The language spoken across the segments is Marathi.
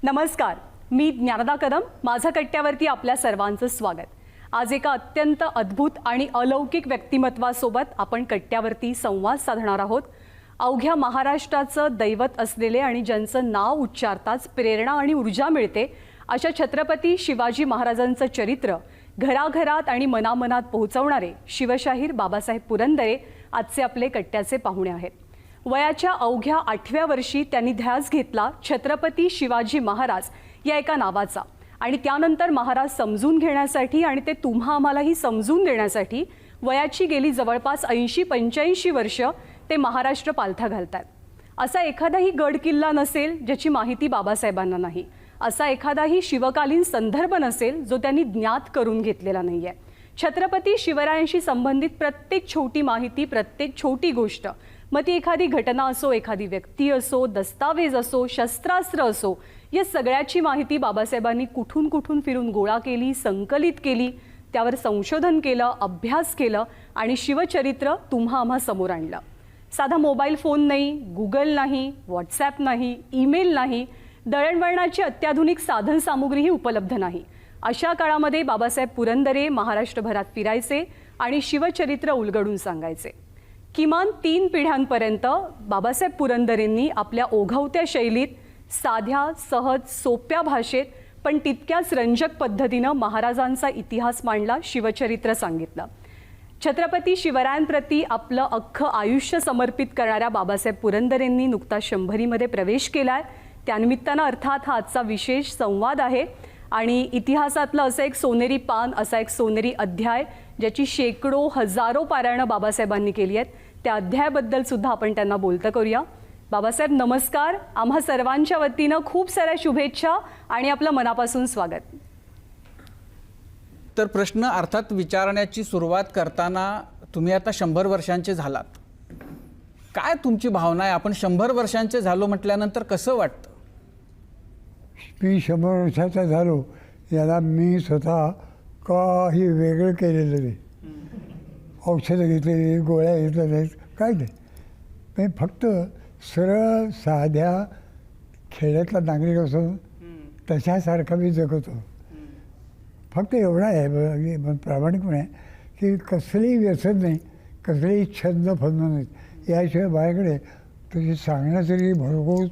नमस्कार, मी ज्ञानदा कदम. माझा कट्ट्यावरती आपल्या सर्वांचं स्वागत. आज एका अत्यंत अद्भुत आणि अलौकिक व्यक्तिमत्वासोबत आपण कट्ट्यावरती संवाद साधणार आहोत. अवघ्या महाराष्ट्राचं दैवत असलेले आणि ज्यांचं नाव उच्चारताच प्रेरणा आणि ऊर्जा मिळते अशा छत्रपती शिवाजी महाराजांचं चरित्र घराघरात आणि मनामनात पोहोचवणारे शिवशाहीर बाबासाहेब पुरंदरे आजचे आपले कट्ट्याचे पाहुणे आहेत. वयाच्या अवघ्या 8व्या वर्षी त्यांनी ध्यास घेतला छत्रपती शिवाजी महाराज या एका नावाचा आणि त्यानंतर महाराज समजून घेण्यासाठी आणि ते तुम्हा आम्हालाही समजून देण्यासाठी वयाची गेली जवळपास 80-85 वर्ष ते महाराष्ट्र पालथा घालतात. असा एखादाही गड किल्ला नसेल ज्याची माहिती बाबासाहेबांना नाही. असा एखादाही शिवकालीन संदर्भ नसेल जो त्यांनी ज्ञात करून घेतलेला नाहीये. छत्रपती शिवरायांशी संबंधित प्रत्येक छोटी माहिती, प्रत्येक छोटी गोष्ट, मग ती एखादी घटना असो, एखादी व्यक्ती असो, दस्तावेज असो, शस्त्रास्त्र असो, या सगळ्याची माहिती बाबासाहेबांनी कुठून कुठून फिरून गोळा केली, संकलित केली, त्यावर संशोधन केलं, अभ्यास केलं आणि शिवचरित्र तुम्हा आम्हा समोर आणलं. साधा मोबाईल फोन नाही, गुगल नाही, व्हॉट्सॲप नाही, ईमेल नाही, दळणवळणाची अत्याधुनिक साधन सामुग्रीही उपलब्ध नाही. अशा काळामध्ये बाबासाहेब पुरंदरे महाराष्ट्रभरात फिरायचे आणि शिवचरित्र उलगडून सांगायचे. किमान 3 पिढ्यांपर्यंत बाबासाहेब पुरंदरेंनी आपल्या ओघवत्या शैलीत, साध्या, सहज, सोप्या भाषेत पण तितक्याच रंजक पद्धतीनं महाराजांचा इतिहास मांडला, शिवचरित्र सांगितलं. छत्रपती शिवरायांप्रती आपलं अख्खं आयुष्य समर्पित करणाऱ्या बाबासाहेब पुरंदरेंनी नुकताच 100मध्ये प्रवेश केलाय. त्यानिमित्तानं अर्थात हा आजचा विशेष संवाद आहे आणि इतिहासातलं असं एक सोनेरी पान, असा एक सोनेरी अध्याय ज्याची शेकडो हजारो पारायणं बाबासाहेबांनी केली आहेत, त्या अध्यायाबद्दल सुद्धा आपण त्यांना बोलतं करूया. बाबासाहेब नमस्कार. आम्हा सर्वांच्या वतीनं खूप साऱ्या शुभेच्छा आणि आपलं मनापासून स्वागत. तर प्रश्न अर्थात विचारण्याची सुरुवात करताना तुम्ही आता 100 वर्षांचे झालात. काय तुमची भावना आहे? आपण 100 वर्षांचे झालो म्हटल्यानंतर कसं वाटतं? मी 100 वर्षाचा झालो याला मी स्वतः काही वेगळं केलेलं नाही. औषधं घेतलेली, गोळ्या घेतल्या नाहीत, काय नाही. मी फक्त सरळ साध्या खेड्यातला नागरिक असून तशासारखा मी जगतो. फक्त एवढा आहे प्रामाणिकपणे की कसलीही व्यसन नाही, कसलेही छंद फंद नाहीत. याशिवाय माझ्याकडे तुझी सांगणं तरी भरघोस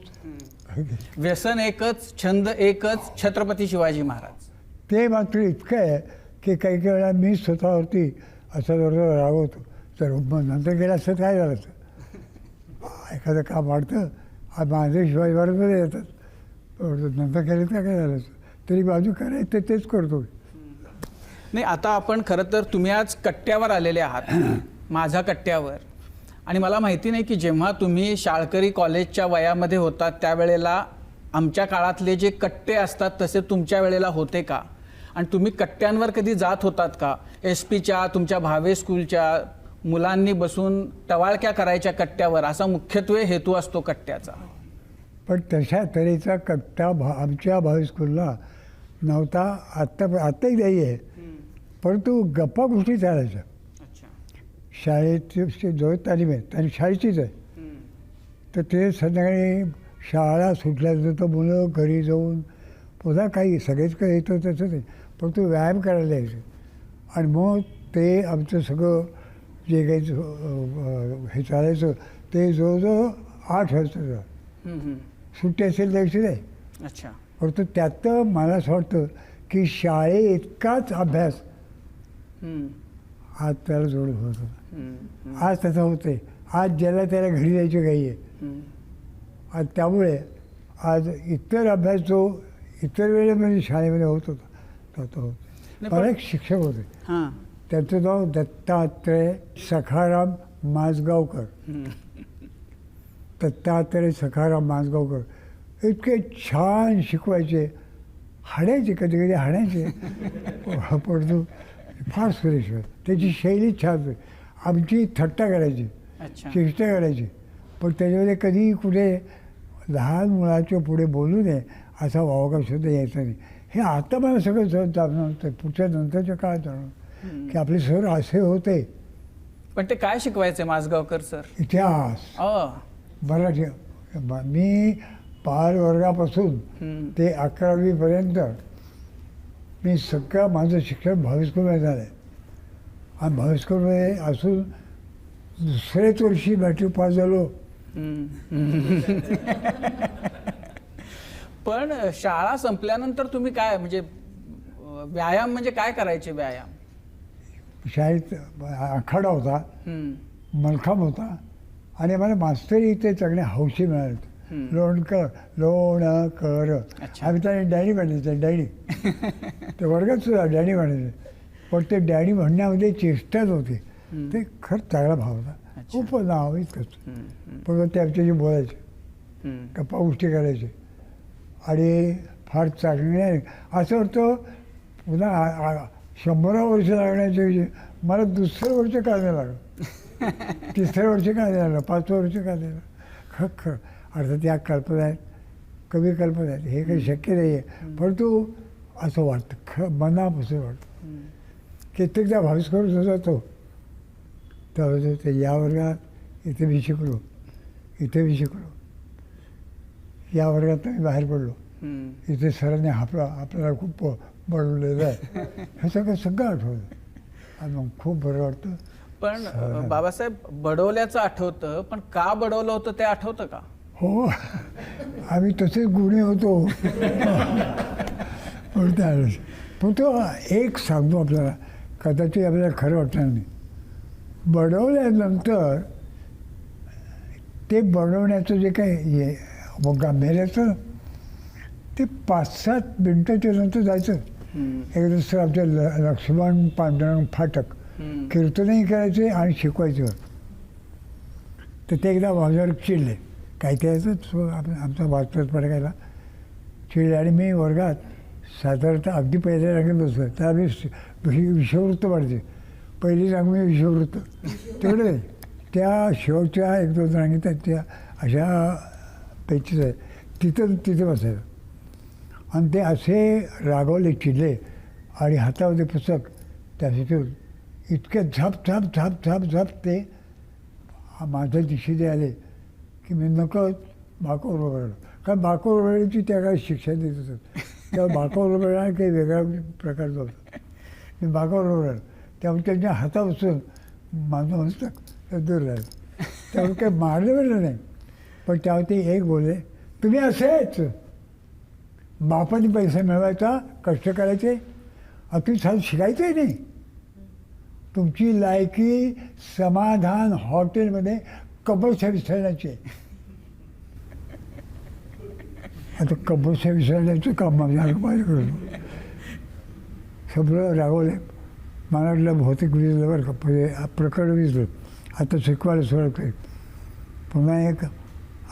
व्यसन एकच, छंद एकच, छत्रपती शिवाजी महाराज. ते मात्र इतकं आहे की काही काही वेळा मी स्वतःवरती असं जवळ रागवतो. तर मग नंतर गेलं असतं काय झालं असतं? एखादं काम वाढतं, माझे शिवाजी महाराजमध्ये येतात, नंतर केलं तर काय झालं असतं? तरी बाजू करायचं तेच करतो. नाही, आता आपण खरं तर तुम्ही आज कट्ट्यावर आलेले आहात, माझ्या कट्ट्यावर. आणि मला माहिती नाही की जेव्हा तुम्ही शाळकरी कॉलेजच्या वयामध्ये होतात त्यावेळेला आमच्या काळातले जे कट्टे असतात तसे तुमच्या वेळेला होते का? आणि तुम्ही कट्ट्यांवर कधी जात होतात का? SP च्या, तुमच्या भावे स्कूलच्या मुलांनी बसून टवाळक्या करायच्या कट्ट्यावर, असा मुख्यत्वे हेतू असतो कट्ट्याचा. पण तशा तऱ्हेचा कट्टा आमच्या भावे स्कूलला नव्हता. आत्ताही नाही आहे, परंतु गप्पा गोष्टी चालायच्या. शाळेची जो तालीम आहे आणि शाळेचीच आहे, तर ते संध्याकाळी शाळा सुटल्यानंतर मुलं घरी जाऊन पुन्हा काही सगळेच काही येतं तसं नाही, पण तो व्यायाम करायला यायचं. आणि मग ते आमचं सगळं जे काही हे चालायचं ते जवळजवळ 8 वाजता सुट्टी असेल त्याविषयी नाही. अच्छा. परंतु त्यात मला असं वाटतं की शाळे इतकाच अभ्यास आज त्याला जोडत होतं. आज तसं होते. आज ज्याला त्याला घरी जायची घाई आहे. आणि त्यामुळे आज इतर अभ्यास जो इतर वेळेमध्ये शाळेमध्ये होत होता तो मला एक शिक्षक होते. त्यांचं नाव दत्तात्रय सखाराम माजगावकर. दत्तात्रय सखाराम माजगावकर इतके छान शिकवायचे. हाणायचे, कधी कधी हाणायचे, परंतु फार सुरेश. त्याची शैली छान होती. आमची थट्टा करायची, चेष्टा करायची, पण त्याच्यामध्ये कधी कुठे लहान मुलाच्या पुढे बोलू नये असा वावगा सुद्धा यायचा नाही. हे आता मला सगळं जाणवं होतं, पुढच्या नंतरच्या काळात जाणवं की आपले सर असे होते. पण ते काय शिकवायचे माजगावकर सर? इतिहास, मराठी. मी बालवर्गापासून ते 11वीपर्यंत मी सगळं माझं शिक्षण भावेस्कूलमध्ये झालं आहे. आणि भावेस्कूलमध्ये असून दुसऱ्याच वर्षी मॅट्रिक पास झालो. पण शाळा संपल्यानंतर तुम्ही काय म्हणजे व्यायाम म्हणजे काय करायचे व्यायाम? शाळेत आखाडा होता, मलखांब होता आणि मला मास्तरी इथे चांगले हौशी मिळाले. लोणकर अच्छा. आम्ही त्याने डॅडी म्हणायचे, डॅडी. ते वर्गात सुद्धा डॅडी म्हणायचे. पण ते डॅडी म्हणण्यामध्ये चेष्टाच होती. ते खरंच चांगला भाव होता. खूप नाव इतकंच. पण ते आमच्याशी बोलायचे, गप्पा गोष्टी करायचे आणि फार चांगले. असं वाटतं पुन्हा 100 वर्ष लागण्याच्या विषयी मला दुसरं वर्ष का नाही लागलं, तिसरं वर्ष का नाही लागलं, 5वं वर्ष का नाही लागलं. खरं अर्थात या कल्पना आहेत, कमी कल्पना आहेत, हे काही शक्य नाही आहे. परंतु असं वाटतं, मनापासून वाटतं. कित्येकदा भाविस करून जातो त्यावेळेस ते या वर्गात इथे मी शिकलो, इथे मी शिकलो, या वर्गात मी बाहेर पडलो, इथे सरांनी आपल्याला खूप बनवलेलं आहे, हे सगळं आठवलं आणि मग खूप बरं वाटतं. पण बाबासाहेब बडवल्याचं आठवतं, पण का बडवलं होतं ते आठवतं का? हो, आम्ही तसेच गुन्हे होतो. पण त्यावेळेस पण तो एक सांगतो आपल्याला, कदाचित आपल्याला खरं वाटणार नाही. बडवल्यानंतर ते बनवण्याचं जे काही गांभीर्याचं ते 5-7 मिनटाच्या नंतर जायचं. एक दुसरं आमच्या लक्ष्मण पांडुरंग फाटक कीर्तनही करायचे आणि शिकवायचं. तर ते एकदा माझ्यावर चिडले, काय करायचं आमचा वाचपत पडकायला चिडले. आणि मी वर्गात साधारणतः अगदी पहिल्या रांगेत बसलो. त्या मी विषववृत्त वाढते, पहिली रांग मी विषववृत्त, तेवढे त्या शेवटच्या 1-2 रांगेत त्या अशा पेचीस आहेत, तिथे बसायचं. आणि ते असे रागवले, चिडले आणि हातामध्ये पुस्तक त्याच्यातून इतके झप झप झप झप झप ते माझ्या दिशेने आले की मी नकळत बाकावर ओरडलो. कारण बाकावर ओरडण्याची त्या काळी शिक्षा देत असत. तेव्हा बाकावर ओरडणं काही वेगळा प्रकारचा होता. मी बाकावर ओरडलो, त्यामुळे त्यांच्या हातापासून माझं पुस्तक दूर राहिलं. त्यामुळे काही मारलं वेळलं नाही. पण त्यावर ते एक बोलले, तुम्ही असेच बापाने पैसा मिळवायचा, कष्ट करायचे, तुम्ही साधं शिकायचंही नाही. तुमची लायकी समाधान हॉटेलमध्ये कबरशा विसरण्याची आहे. आता कबरशा विसरण्याचं काम माझ्याकडून सगळं रागवले. मला वाटलं भौतिक विजलं बरं का, प्रकरण विजलं, आता शिकवायला सुरुवात करेल. पुन्हा एक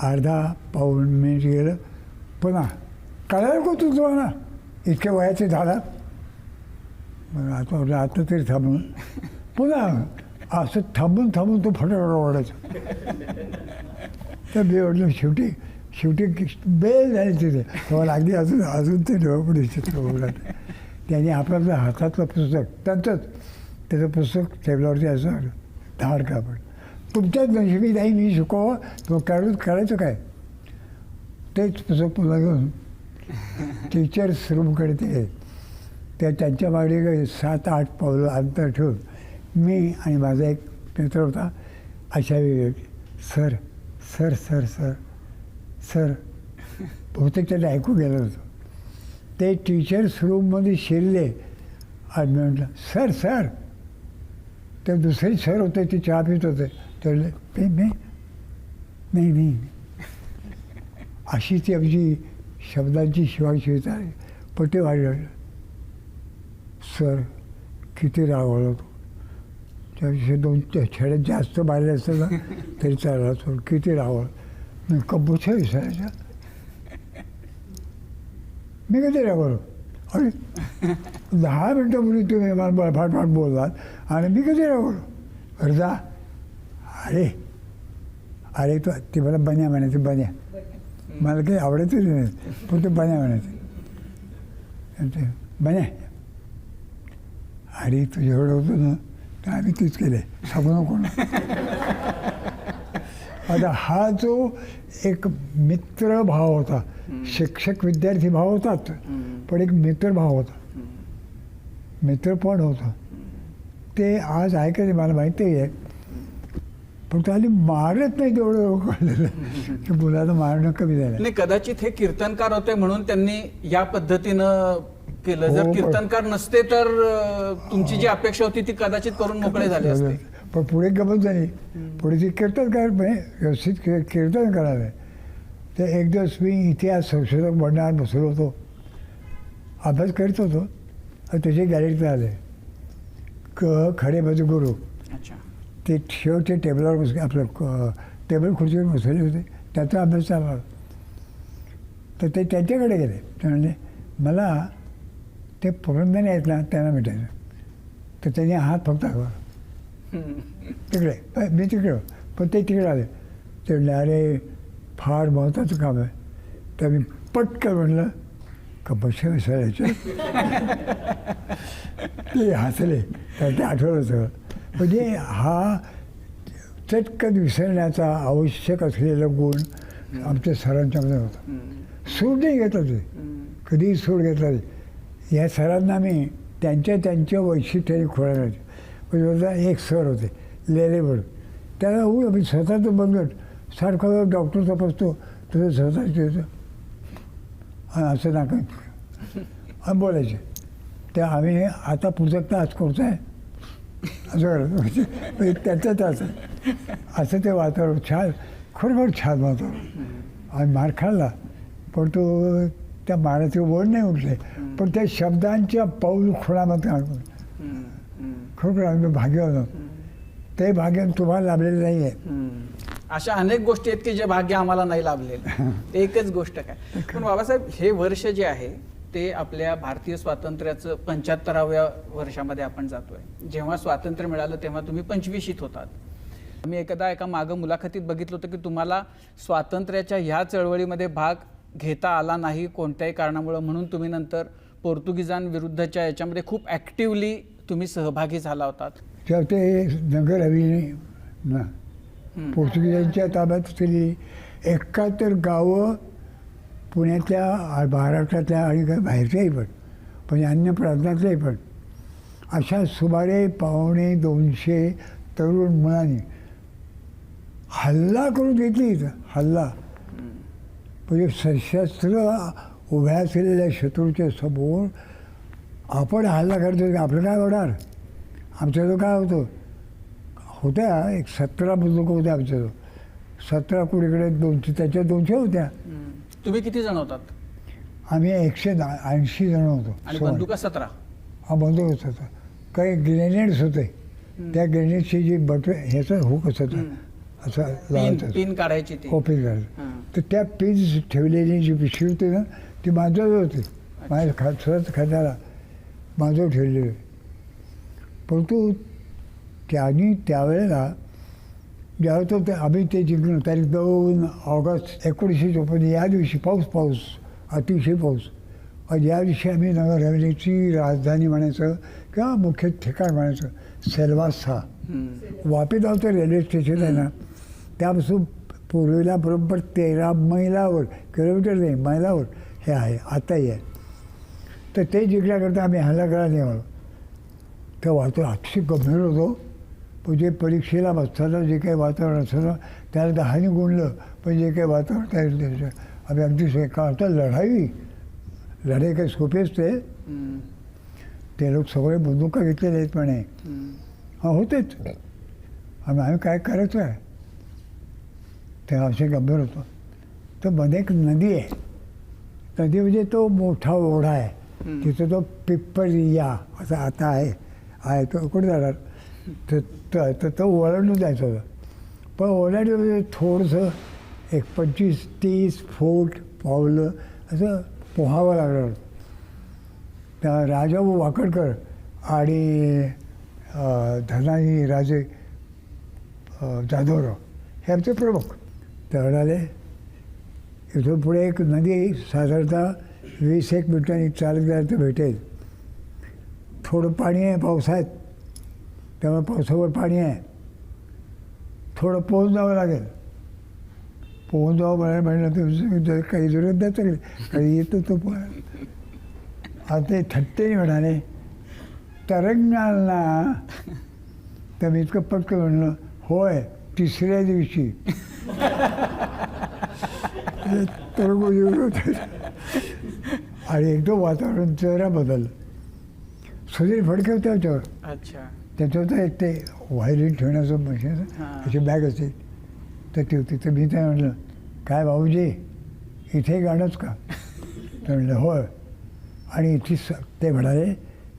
अर्धा-पाऊण मिनिट गेलं, पुन्हा कळायला को तुम्हाला इतक्या वयाचे झाला. मग आता तरी थांबून पुन्हा असं थांबून तो फटाफट ओरडायचा. तर मी ओढलं, शेवटी बेल झाली तिथे. तुम्हाला अगदी अजून ते डोळ्यापुढे चित्र ओरडत. त्याने आपलं हातातलं पुस्तक त्याचं पुस्तक टेबलावरती असं धाड कापड, तुमच्याच नशिबी नाही मी शिकव, तुम्हाला करायचं काय. तेच पुस्तक पुन्हा घेऊन टीचर्स रूमकडे ते त्यांच्या मागे 7-8 पावलं अंतर ठेवून मी आणि माझा एक मित्र होता अशा वेगळे, sir sir sir sir sir बहुतेक त्याला ऐकू गेलं होतं. ते टीचर्स रूममध्ये शिरले आणि मी म्हटलं, सर सर. ते दुसरे सर होते, ते चहा पित होते. ते नाही अशी ती आमची शब्दांची शिवाशिवता आहे. पण ते वाढलं, सर किती रागवला होतो. त्याविषयी 2 छड्यात जास्त मारले असतं ना तरी चालला तो, किती रागवला. मी कबूच्या विसरायच्या, मी कधी रागवलो. अरे 10 मिनटापूर्वी तुम्ही मला फाटफाट बोललात आणि मी कधी रागवलो. अरे जा, अरे तो ते मला बन्या म्हणायचे, बन्या. मला काही आवडायचंच नाही, पण ते बन्या म्हणायचे. बन्या, अरे तुझ्या एवढं होतं ना तर आम्ही तेच केलं आहे, सांगू नको ना. आता हा जो एक मित्र भाव होता, शिक्षक विद्यार्थी भाव होताच, पण एक मित्र भाव होता, मित्रपण होतं, ते आज आहे का ते मला माहिती आहे. पण तो आधी मारत नाही तेवढं कळलेलं की मुलाला मारणं कमी झालं. नाही, कदाचित हे कीर्तनकार होते म्हणून त्यांनी या पद्धतीनं केलं. हो, जर पण- कीर्तनकार नसते तर तुमची जी अपेक्षा होती ती कदाचित करून मोकळे झाले असते. पण पुढे गमत झाली. पुढे ती कीर्तनकार व्यवस्थित कीर्तन करायला. तर एक दिवस मी इतिहास संशोधक बनणार बसलो होतो, अभ्यास करत होतो, आणि त्याचे गॅलरीत आले खडे गुरु. अच्छा. ते शेवटच्या टेबलावर बस आपलं टेबल खुर्चीवर बसवले होते, त्याचा अभ्यास चालला होता. तर ते त्यांच्याकडे गेले. ते म्हणजे मला ते पुरंदर आहेत ना त्यांना भेटायचं. तर त्यांनी हात फक्त दाखवा तिकडे, मी तिकडे, पण ते तिकडे आले. ते म्हणले अरे फार महत्त्वाचं काम आहे. तर मी पटकन म्हणलं का बसे विसरायचे. ते हसले, तर ते आठवलं सगळं. म्हणजे हा चटकन विसरण्याचा आवश्यक असलेला गुण आमच्या सरांच्यामध्ये होता. सूड नाही घेतला ते, कधीही सूड घेतला नाही. या सरांना मी त्यांच्या वैशिष्ट्याने खोळा करायचे. म्हणजे एक सर होते लेले म्हणून, त्याला मी स्वतःचं बनगट सारखं डॉक्टर तपासतो तसं स्वतःच होतं, असं नाका आणि बोलायचे. ते आम्ही आता पुस्तक आज करतो आहे असं करतो. त्याच्यात असं ते वातावरण छान, खरोखर छान वातावरण. आणि मार खाल्ला, पण तो त्या माराचे ओढ नाही उठले, पण त्या शब्दांच्या पाऊल खुणामध्ये खरोखर आम्ही भाग्यवान आहोत. ते भाग्य तुम्हाला लाभलेलं नाही आहे. अशा अनेक गोष्टी आहेत की जे भाग्य आम्हाला नाही लाभलेलं. एकच गोष्ट काय, पण बाबासाहेब हे वर्ष जे आहे ते आपल्या भारतीय स्वातंत्र्याचं 75व्या वर्षामध्ये आपण जातोय. जेव्हा स्वातंत्र्य मिळालं तेव्हा तुम्ही 25शीत होतात. मी एका मागं मुलाखतीत बघितलं होतं की तुम्हाला स्वातंत्र्याच्या ह्या चळवळीमध्ये भाग घेता आला नाही कोणत्याही कारणामुळं, म्हणून तुम्ही नंतर पोर्तुगीजांविरुद्धच्या याच्यामध्ये खूप ॲक्टिव्हली तुम्ही सहभागी झाला होतात. तेव्हा ते नगर हवेली ना पोर्तुगीजांच्या ताब्यात असलेली 71 गावं पुण्यातल्या, महाराष्ट्रातल्या आणि बाहेरच्याही पण, म्हणजे अन्य प्रांतातल्याही पण, अशा सुमारे 250 तरुण मुलांनी हल्ला करून घेतली. इथं हल्ला म्हणजे सशस्त्र उभ्या असलेल्या शत्रूच्या समोर आपण हल्ला करतो. आपलं काय होणार? आमच्याजवळ काय होतं, होत्या एक 17 बंदूक होत्या आमच्याजवळ. 17 कुणीकडे 200, त्याच्या 200 होत्या. तुम्ही किती जण होतात? आम्ही 180 जण होतो. आणि बंदुका 17? हा बंदूक होता. काही ग्रेनेड्स होते, त्या ग्रेनेडची जी ह्याचं हुक असत असं लावायचं, पिन काढायची ती. कॉपी करायचं. तर त्या पिन्स ठेवलेली जी पिशवी होती ना ती माझ्याजवळ होती, माझ्या स्वतः खात्याला माझं ठेवलेलं. परंतु त्यांनी त्यावेळेला ज्यावेळेस तो आम्ही ते जिंकलो, तारीख 2 ऑगस्ट 1954, या दिवशी पाऊस अतिशय पाऊस. आणि या दिवशी आम्ही नगर हवेलीची राजधानी म्हणायचं किंवा मुख्य ठिकाण म्हणायचं सेल्वासा, वापी गावचं रेल्वे स्टेशन आहे ना, त्यापासून पूर्वेला बरोबर 13 मैलावर, किलोमीटर नाही मैलावर हे आहे, आताही आहे. तर ते जिंकण्याकरता आम्ही हल्ला करायला निघालो. त्या वातावरण अतिशय गंभीर होतो. म्हणजे परीक्षेला बसताना जे काही वातावरण असतं त्याला 10ने गुणलं, पण जे काही वातावरण तयार आम्ही अगदी का आता लढाई काही सोपी असते. ते लोक सगळे बंदुका घेतलेले आहेत म्हणे. हां होतेच. आम्ही काय करायचं आहे ते असे गंभीर होतो. तर मध्ये एक नदी आहे, नदी म्हणजे तो मोठा ओढा आहे, तिथं तो पिप्परिया असं आता आहे तो कुठे जाणार. तर तो ओलांडून जायचं होतं. पण ओलांडून म्हणजे थोडंसं एक 25-30 फूट पावलं असं पोहावं लागलं होतं. त्या राजाभाऊ वाकडकर आणि धनाजी राजे जाधवराव हे आमचे प्रमुख. ते म्हणाले इथून पुढे एक नदी साधारणतः 20-1 मिनिटांनी चालत गेलं तर भेटेल. थोडं पाणी आहे पावसाळ्यात, त्यामुळे पावसावर पाणी आहे, थोडं पोहून जावं लागेल. पोहून जावं म्हणायला म्हणलं तर काही जरूरत नाही सगळे काही येतो तो पण आता ते थट्टेने म्हणाले तरंगणार ना. तर मी इतकं पटकन म्हणलं होय 3ऱ्या दिवशी तरंग येऊन होते आणि एकदम वातावरण जरा बदललं. सुधीर फडके होते त्याच्यावर. अच्छा. त्याच्यावर एक ते व्हायलिन ठेवण्याचं मशीन हां. अशी बॅग असते तर ती होती. तर मी काय म्हटलं काय भाऊजी इथे गाणंच का. तर म्हणलं होय. आणि इथे ते म्हणाले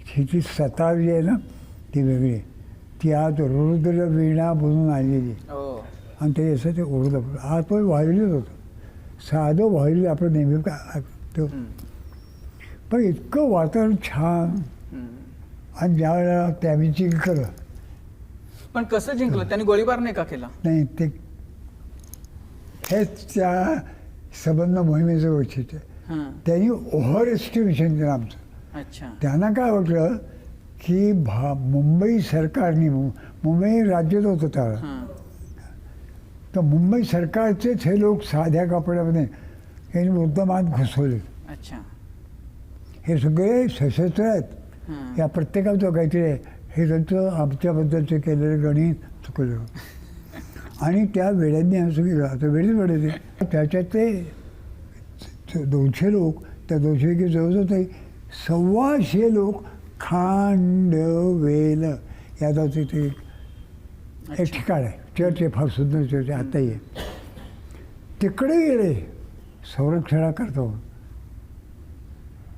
हिची सतार जी आहे ना ती वेगळी ती आज रुद्र वीणा बनून आलेली हो. आणि ते असं ते ओरडलं आज पण व्हायलिनच होतं. साधं व्हायलिन आपण नेहमी का ऐकतो. पण इतकं वातावरण छान. आणि ज्यावेळेला त्यावेळी जिंकलं पण कसं जिंकलं त्यांनी? गोळीबार नाही का केला? नाही ते हेच त्या संबंध मोहिमेचं वैशिष्ट्य. हां. त्यांनी ओव्हर एस्टिमेशन केलं आमचं. अच्छा. त्यांना काय वाटलं की मुंबई सरकारने मुंबई राज्यात होतं त्यावेळेला. हां. तर मुंबई सरकारचेच हे लोक साध्या कपड्यामध्ये यांनी मुद्दामात घुसवले. अच्छा. हे सगळे सशस्त्र आहेत. हां. या प्रत्येकाचं काहीतरी आहे. हे त्यांचं आमच्याबद्दलचं केलेलं गणित चुकलं. आणि त्या वेड्यांनी असं केलं. आता वेळेच वेळ ते त्याच्यात ते 200 लोक त्या 200 की जवळजवळ ते 125 लोक खांडवेल याचा तिथे एक ठिकाण आहे. चर्च आहे फार सुंदर चर्च आहे आत्ताही आहे. तिकडे गेले संरक्षणाकरता.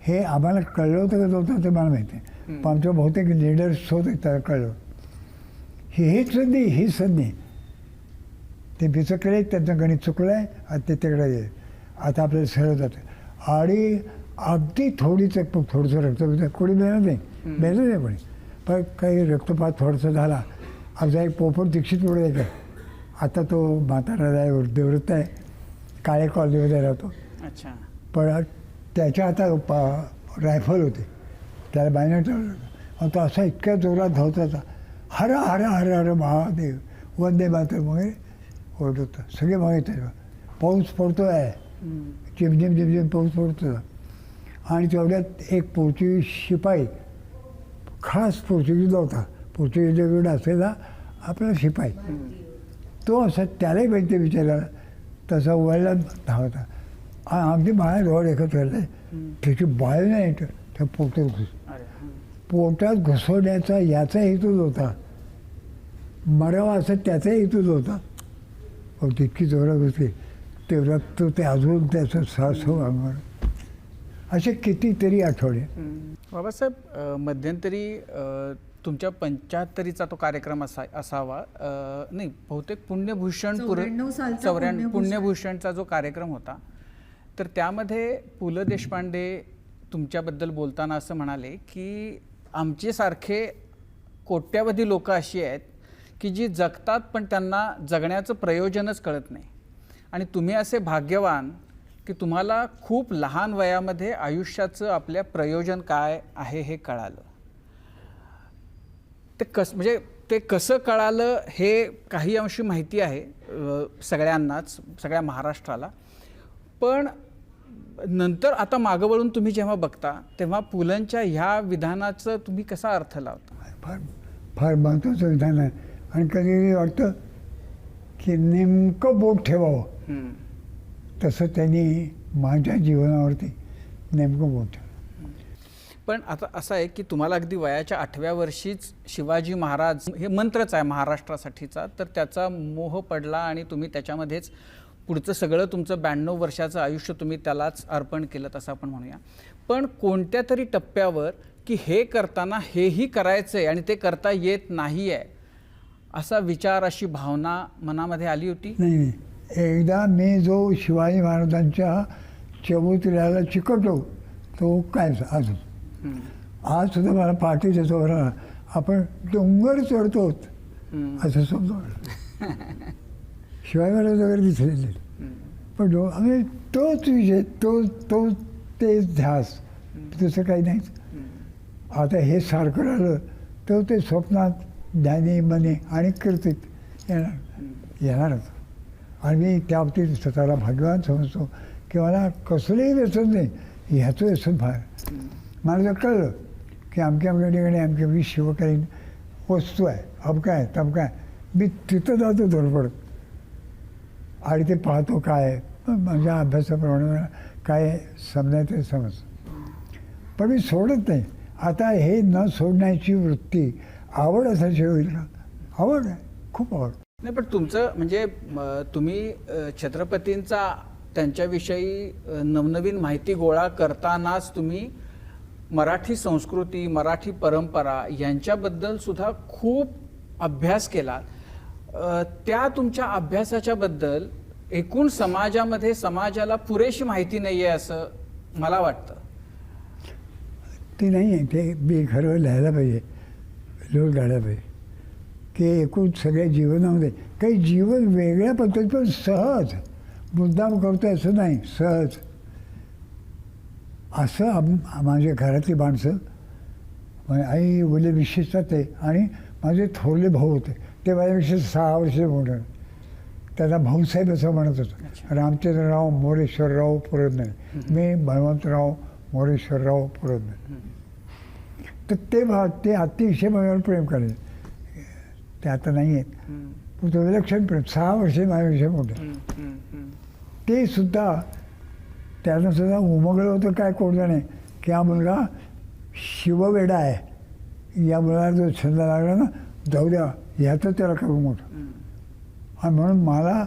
हे आम्हाला कळलं होतं का नव्हतं ते मला माहिती आहे. पण आमच्या बहुतेक लिडर्स होते त्याला कळलं हीच संधी ते बिचकले. त्यांचं गणित चुकलं आहे आणि ते तिकडे गेले. आता आपल्याला सरळ जातं आणि अगदी थोडंसं रक्तपात कोणी मिळत नाही मिळत नाही कोणी. पण काही रक्तपात थोडंसं झाला. आमचा एक पोपट दीक्षित म्हणून आहे का आता तो म्हातारा आहे देवृत्त आहे काळे कॉलनीमध्ये राहतो. अच्छा. पण त्याच्या हातात रायफल होते त्याला बायनर ठेवलं होतं. तो असा इतक्या जोरात धावत होता हर हर हर हर महादेव वंदे मातरम् वगैरे ओरडत होता. सगळे मागे त्याला पाऊस पडतो आहे झिमझिम झिमझिम पाऊस पडतो. आणि तेवढ्यात एक पोर्चुगीज शिपाई खास पोर्चुगीज नव्हता पोर्चुगीजकडे असलेला आपला शिपाई तो असं त्यालाही माहिती विचारला तसा वळला धावता. अगदी बाहेर जवळ एकत्र राहिलं. त्याची बाळ नाही त्या पोटात घुसवण्याचा याचा हेतूच होता. मरावा असं त्याचा हेतूच होता. पण तितकी जोरात होती ते रक्त ते अजून त्याचं सासव अंगावर. असे कितीतरी आठवडे. बाबासाहेब मध्यंतरी तुमच्या 75चा तो कार्यक्रम असावा नाही बहुतेक पुण्यभूषण 94 पुण्यभूषणचा जो कार्यक्रम होता तर त्यामध्ये पु ल देशपांडे तुमच्याबद्दल बोलताना असं म्हणाले की आमच्यासारखे कोट्यावधी लोक अशी आहेत की जी जगतात पण त्यांना जगण्याचं प्रयोजनच कळत नाही. आणि तुम्ही असे भाग्यवान की तुम्हाला खूप लहान वयामध्ये आयुष्याचं आपल्या प्रयोजन काय आहे हे कळालं. म्हणजे ते कसं कळालं हे काही अंशी माहिती आहे सगळ्यांनाच सगळ्या महाराष्ट्राला. पण नंतर आता मागं वळून तुम्ही जेव्हा बघता तेव्हा पुलंच्या ह्या विधानाचं तुम्ही कसा अर्थ लावता? फार फार महत्त्वाचं विधान आहे. आणि कधी वाटतं की नेमकं बोट ठेवावं तसं त्यांनी माझ्या जीवनावरती नेमकं बोट ठेवलं. पण आता असं आहे की तुम्हाला अगदी वयाच्या 8व्या वर्षीच शिवाजी महाराज हे मंत्रच आहे महाराष्ट्रासाठीचा तर त्याचा मोह पडला आणि तुम्ही त्याच्यामध्येच पुढचं सगळं तुमचं 92 वर्षाचं आयुष्य तुम्ही त्यालाच अर्पण केलं असं आपण म्हणूया. पण कोणत्या तरी टप्प्यावर की हे करताना हेही करायचं आहे आणि ते करता येत नाही आहे असा विचार अशी भावना मनामध्ये आली होती? नाही एकदा मी जो शिवाजी महाराजांच्या चबुतऱ्याला चिकटलो तो काय अजून आज सुद्धा मला पाठी देतो बरं आपण डोंगर चढतो असं समजा. शिवाजी महाराज वगैरे दिसलेले पण आम्ही तोच विषय तेच ध्यास तसं काही नाहीच. आता हे सारखं राहिलं तर ते स्वप्नात ध्यानी मने आणि कीर्तीत येणारच. आणि मी त्या बाबतीत स्वतःला भाग्यवान समजतो की मला कसलंही व्यसन नाही, ह्याचं व्यसन फार. मला जर कळलं की अमक्या ठिकाणी अमकी शिवकालीन वस्तू आहे, अमका आहे तमका आहे, मी तिथं जातो धडपडत आणि ते पाहतो काय आहे. माझ्या अभ्यासाप्रमाणे काय समजायचं समजतं, पण मी सोडत नाही. आता हे न सोडण्याची वृत्ती आवड असायची होईल का? आवड आहे, खूप आवड. नाही, पण तुमचं म्हणजे तुम्ही छत्रपतींचा त्यांच्याविषयी नवनवीन माहिती गोळा करतानाच तुम्ही मराठी संस्कृती, मराठी परंपरा यांच्याबद्दल सुद्धा खूप अभ्यास केला. त्या तुमच्या अभ्यासाच्या बद्दल एकूण समाजाला पुरेशी माहिती नाही आहे असं मला वाटतं. ते नाही आहे, ते मी खरं लिहायला पाहिजे, लिहून काढायला पाहिजे की एकूण सगळ्या जीवनामध्ये काही जीवन वेगळ्या पद्धतीनं सहज मुद्दाम करतो असं नाही, सहज असं माझ्या घरातली माणसं, माझी आई वडील विशेषतः ते, आणि माझे थोरले भाऊ होते, ते माझ्यापेक्षा 6 वर्ष मोठे. त्यांना भाऊसाहेब असं म्हणत होतं. रामचंद्रराव मोरेश्वरराव पुरंदरे, मी बळवंतराव मोरेश्वरराव पुरंदरे. तर ते अतिशय माझ्यावर प्रेम करायचे. ते आता नाही आहेत, पण तो विलक्षण प्रेम. 6 वर्षे माझ्यापेक्षा मोठे. ते सुद्धा त्यांना सुद्धा उमगलं होतं काय कोणतं नाही की हा मुलगा शिववेडा आहे, या मुलाला जो छंद लागला ना, जाऊ द्या ह्याचं त्याला करू मोठं. आणि म्हणून मला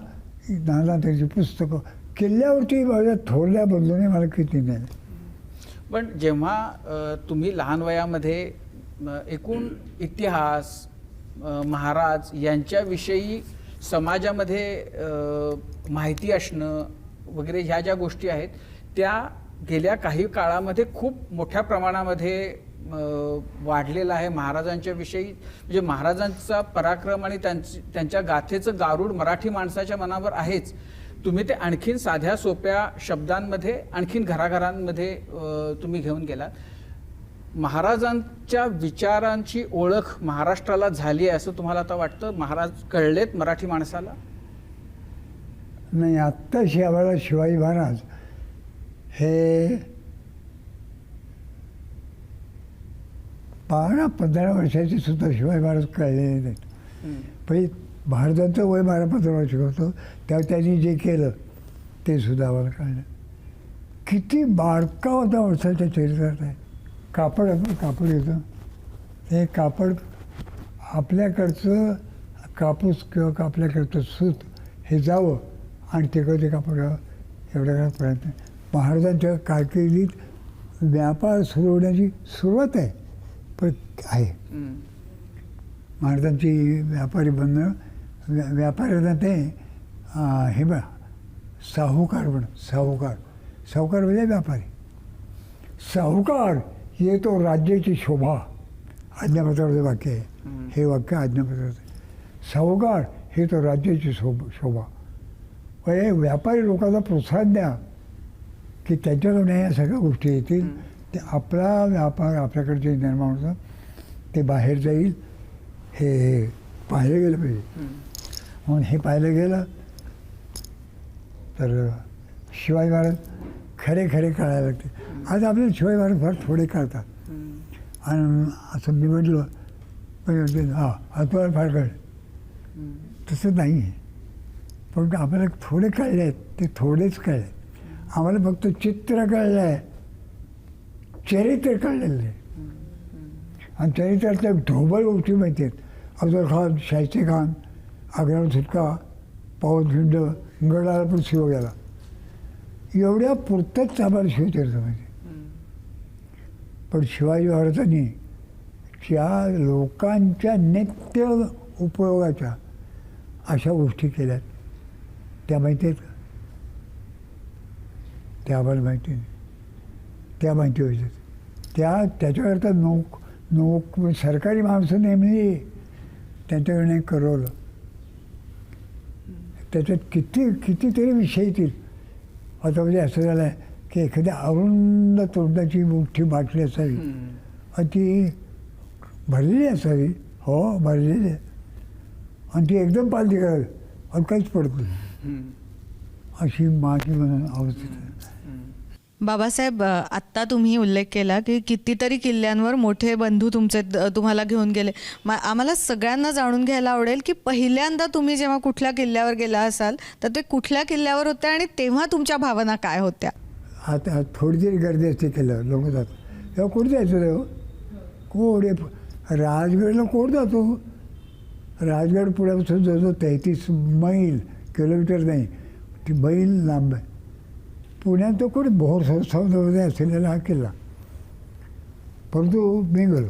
नाना त्याची पुस्तकं किल्ल्यावरती माझ्या थोरल्या बदलूने मला किती नाही. पण जेव्हा तुम्ही लहान वयामध्ये एकूण इतिहास, महाराज यांच्याविषयी समाजामध्ये माहिती असणं वगैरे ह्या ज्या गोष्टी आहेत त्या गेल्या काही काळामध्ये खूप मोठ्या प्रमाणामध्ये वाढलेला आहे. महाराजांच्या विषयी म्हणजे महाराजांचा पराक्रम आणि त्यांच्या गाथेचं गारुड मराठी माणसाच्या मनावर आहेच. तुम्ही ते आणखीन साध्या सोप्या शब्दांमध्ये आणखीन घराघरांमध्ये तुम्ही घेऊन गेलात. महाराजांच्या विचारांची ओळख महाराष्ट्राला झाली आहे असं तुम्हाला आता वाटतं? महाराज कळलेत मराठी माणसाला? नाही, आत्ताशी आम्हाला शिवाजी महाराज हे 12-15 वर्षाचे सुद्धा शिवाजी महाराज कळलेले नाहीत. पहिले भारताचं वय 12-15 वर्ष होतं, तेव्हा त्यांनी जे केलं ते सुद्धा आम्हाला कळलं. किती बारका होता वर्षाच्या चरित्रात आहे. कापड येतं, हे कापड आपल्याकडचं कापूस किंवा आपल्याकडचं सूत हे जावं आणि तिकडं ते कापड एवढ्या काळात प्रयत्न. महाराजांच्या कारकिर्दीत व्यापार सुरू होण्याची सुरुवात आहे, पण आहे. महाराजांची व्यापारी बनणं, व्यापाऱ्यांना ते हे बघा साहुकार साहुकार म्हणजे व्यापारी. साहुकार हे तो राज्याची शोभा, आज्ञापत्राचं वाक्य आहे हे, वाक्य आज्ञापत्राचं. साहुकार हे तो राज्याची शोभा. म्हणजे व्यापारी लोकांना प्रोत्साहन द्या की त्यांच्याकडून या सगळ्या गोष्टी येतील, ते आपला व्यापार आपल्याकडे जे निर्माण होतं ते बाहेर जाईल, हे पाहिलं गेलं पाहिजे. म्हणून हे पाहिलं गेलं तर शिवाजी महाराज खरे कळायला लागते. आज आपल्याला शिवाजी महाराज फार थोडे कळतात आणि असं मी म्हटलं म्हणजे तुम्हाला फार कळलं, तसं नाही आहे. पण आपल्याला थोडे कळले आहेत, ते थोडेच कळले. आम्हाला फक्त चित्र कळलं आहे, चरित्र कळलेलं आहे. आणि चरित्रातल्या ढोबळ गोष्टी माहिती आहेत. अफजल खान, शाहिस्ते खान, आग्र्यावर सुटका, पावनखिंड, गडाला पण शिव गेला, एवढ्या पुरतंच आम्हाला शिवचरित्र माहिती. पण शिवाजी महाराजांनी ज्या लोकांच्या नित्य उपयोगाच्या अशा गोष्टी केल्यात त्या माहिती आहेत का? त्या आम्हाला माहिती नाही. त्या माहिती होत्या त्याच्याकरता नोक सरकारी माणसं नेमली, त्यांच्याकडे करवलं. त्याच्यात कितीतरी विषय येतील. आता म्हणजे असं झालं आहे की एखाद्या अरुंद तोंडाची मोठी बाटली असावी आणि ती भरलेली असावी, हो भरलेली आहे, आणि ती एकदम पालती करावी आणि काहीच पडत नाही. अशी माझी अवस्था आहे. बाबासाहेब, आत्ता तुम्ही उल्लेख केला की कितीतरी किल्ल्यांवर मोठे बंधू तुमचे तुम्हाला घेऊन गेले. आम्हाला सगळ्यांना जाणून घ्यायला आवडेल की पहिल्यांदा तुम्ही जेव्हा कुठल्या किल्ल्यावर गेला असाल तर ते कुठल्या किल्ल्यावर होते आणि तेव्हा तुमच्या भावना काय होत्या? आता थोडी तरी गर्दी असते केलं लोक जातात. तेव्हा कुठे जायचं रे? कोण राजगडला कोण जातो? राजगड पुण्यापासून जवळजवळ 33 मैल, किलोमीटर नाही, ती मैल लांब आहे. पुण्यात तो कोणी भोर संस्थांमध्ये असलेला हा किल्ला. परंतु मी गेलो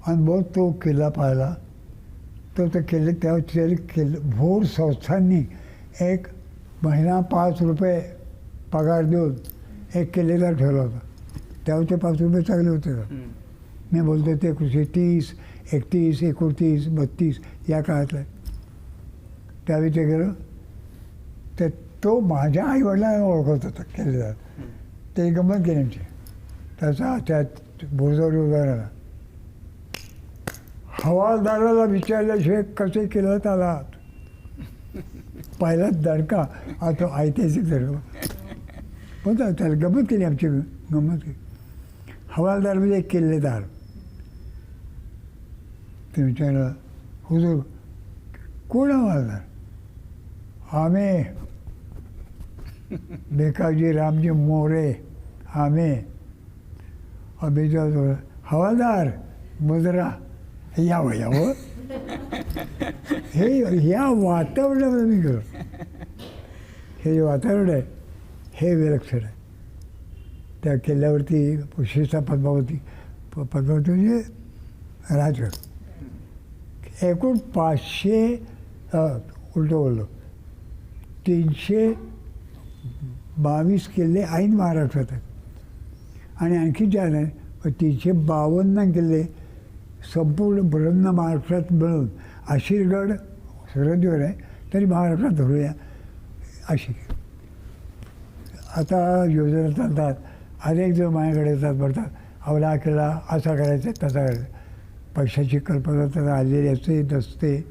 आणि मग तो किल्ला पाहिला. तर तो किल्ले त्या भोर संस्थांनी एक महिना 5 रुपये पगार देऊन एक किल्लेदार ठेवला होता. त्यावेळचे 5 रुपये चांगले होते का? मी बोलतो ते 1930, 31, 29, 32 या काळातलं. त्यावेळी ते गेलो तर तो माझ्या आईवडिलांना ओळखत होता किल्लेदार. ते गंमत केली आमची. त्याचा त्यात भोजावर उभा राहिला. हवालदाराला विचारल्याशिवाय कसे किल्ल्यात आलात? पहिलाच दणका. तो ऐतिहासिक दडका पण त्याला गंमत केली आमची. गंमत केली. हवालदार म्हणजे एक किल्लेदार. ते विचारलं, हुजूर कोण हवालदार? आम्ही भिकाजी रामजी मोरे. आम्ही हवालदार मुजरा यावं यावं. हे या वातावरणामध्ये मी गेलो. हे जे वातावरण आहे हे विलक्षण आहे. त्या किल्ल्यावरती विशेषतः पद्मावती म्हणजे राजगड. एकूण 500 उलटं बोललो 322 किल्ले ऐन महाराष्ट्रात आहेत. आणि आणखी ज्या नाही 352 किल्ले संपूर्ण ब्रह्म महाराष्ट्रात मिळून. आशिरगड सरहद्दीवर आहे तरी महाराष्ट्रात धरूया अशी. आता योजना चालतात. अनेक जण माझ्याकडे येतात, म्हणतात अवला हा किल्ला असा करायचा तसा करायचा. पैशाची कल्पना तर आलेली असते नसते.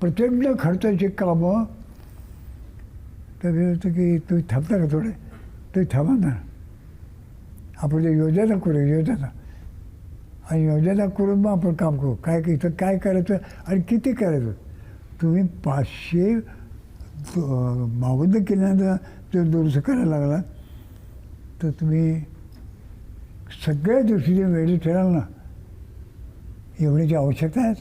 प्रचंड खर्चाची कामं. तर मी म्हणतो की तुम्ही थांबता का थोडे? तुम्ही थांबा ना, आपण ते योजना करू योजना. आणि योजना करून मग आपण काम करू. काय इथं काय करायचं आणि किती करायचं. तुम्ही 552 किल्ल्यांना जर दुरुस्त करायला लागला तर तुम्ही सगळ्या दृष्टीने वेळी ठेवाल ना. एवढीची आवश्यकता आहे